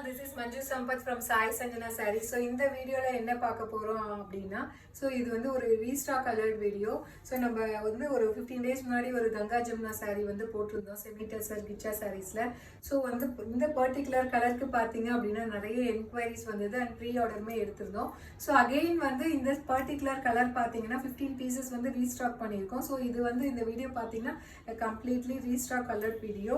all, this is Manju Sampath from Sai Sanjana Sarees. So இந்த வீடியோல என்ன பார்க்க போறோம் அப்படினா இது வந்து ஒரு ரீஸ்டாக் அலர்ட் வீடியோ. நம்ம வந்து ஒரு 15 days முன்னாடி ஒரு கங்கா ஜமுனா saree வந்து போட்டுருந்தோம் செமி டசர் கிச்சா sareesல. வந்து இந்த பர்టిక్యులர் கலருக்கு பாத்தீங்க அப்படினா நிறைய என்குயரிஸ் வந்தது and ப்ரீ ஆர்டர்மே எடுத்துறோம். அகைன் வந்து இந்த பர்టిక్యులர் கலர் பாத்தீங்கன்னா 15 pieces வந்து ரீஸ்டாக் பண்ணிருக்கோம். இது வந்து இந்த வீடியோ பாத்தீங்கன்னா completely restock alert video.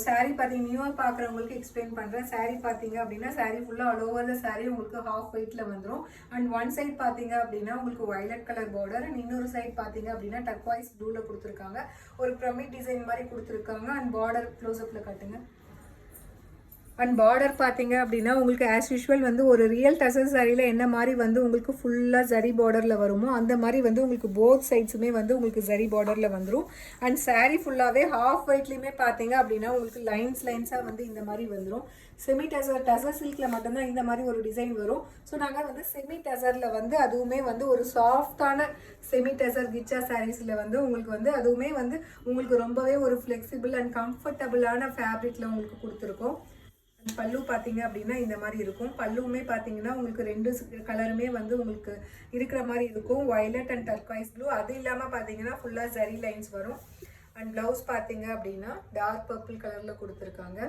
saree பாத்தீங்க நியூவா பார்க்கறவங்களுக்கு எக்ஸ்பிளைன் பண்றேன். saree பாத்தீங்க அப்படினா saree ஃபுல்லா ஆல் ஓவர் தி saree உங்களுக்கு half weightல வந்துரும். and one side பாத்தீங்க அப்படினா உங்களுக்கு violet color border and இன்னொரு side பாத்தீங்க அப்படினா turquoise blueல கொடுத்திருக்காங்க. ஒரு pyramid design மாதிரி கொடுத்திருக்காங்க and border close upல காட்டுங்க. and border பாத்தீங்க அப்படினா உங்களுக்கு as usual வந்து ஒரு ரியல் டசர் சாரில என்ன மாதிரி வந்து உங்களுக்கு ஃபுல்லா ஜரி borderல வருமோ அந்த மாதிரி வந்து உங்களுக்கு both sidesமே வந்து உங்களுக்கு ஜரி borderல வந்துரும். and saree ஃபுல்லாவே half weightலயே பாத்தீங்க அப்படினா உங்களுக்கு லைன்ஸா வந்து இந்த மாதிரி வந்துரும். செமி டசர் சில்க்ல மட்டும் தான் இந்த மாதிரி ஒரு டிசைன் வரும். நாங்க வந்து செமி டசர்ல வந்து அதுவுமே வந்து ஒரு சாஃப்ட்டான செமி டசர் கிச்சா சாரீஸ்ல வந்து உங்களுக்கு வந்து அதுவுமே வந்து உங்களுக்கு ரொம்பவே ஒரு ஃப்ளெக்சிபிள் அண்ட் கம்ஃபர்ட்டபிளான ஃபேப்ரிக்ல உங்களுக்கு கொடுத்துருக்கோம். பல்லு பாத்தீங்க அப்படினா இந்த மாதிரி இருக்கும். பல்லுமே பாத்தீங்கன்னா உங்களுக்கு ரெண்டு கலருமே வந்து உங்களுக்கு இருக்கிற மாதிரி இருக்கும். violet and turquoise blue. அது இல்லாம பாத்தீங்கன்னா ஃபுல்லா ஜரி லைன்ஸ் வரும். and blouse பாத்தீங்க அப்படினா டார்க் பர்பிள் கலர்ல கொடுத்திருக்காங்க.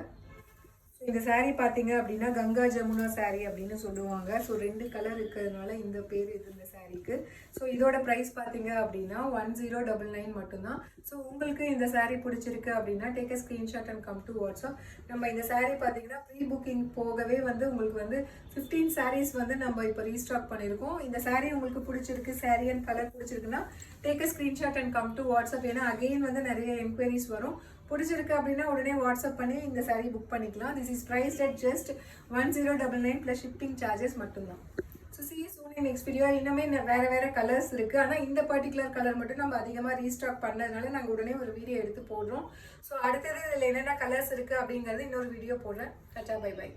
இந்த saree பாத்தீங்க அப்படினா கங்கா ஜமுனா saree அப்படினு சொல்லுவாங்க. ரெண்டு கலர் இருக்கிறதுனால இந்த பேர் இந்த சாரிக்கு. இதோட பிரைஸ் பாத்தீங்க அப்படினா 1099 மட்டும் தான். உங்களுக்கு இந்த saree பிடிச்சிருக்கு அப்படினா take a screenshot and come to WhatsApp. நம்ம இந்த saree பாத்தீங்கன்னா ப்ரீ புக்கிங் போகவே வந்து உங்களுக்கு வந்து 15 sarees வந்து நம்ம இப்ப ரீஸ்டாக் பண்ணிருக்கோம். இந்த saree உங்களுக்கு பிடிச்சிருக்கு, saree and color பிடிச்சிருக்குனா take a screenshot and come to WhatsApp. ஏனா again வந்து நிறைய என்குயரிஸ் வரும். பிடிச்சிருக்கு அப்படினா உடனே வாட்ஸ்அப் பண்ணி இந்த saree புக் பண்ணிக்கலாம். This is priced at just 1099 plus shipping charges மட்டும்தான். See you soon in next video. இன்னமே வேற கலர்ஸ் இருக்கு. ஆனா இந்த பர்టిక్యులர் கலர் மட்டும் நம்ம அதிகமா ரீஸ்டாக் பண்ணதுனால நாங்க உடனே ஒரு வீடியோ எடுத்து போடுறோம். அடுத்தது இதுல என்னென்ன கலர்ஸ் இருக்கு அப்படிங்கறது இன்னொரு வீடியோ போடுறேன். Tata bye by.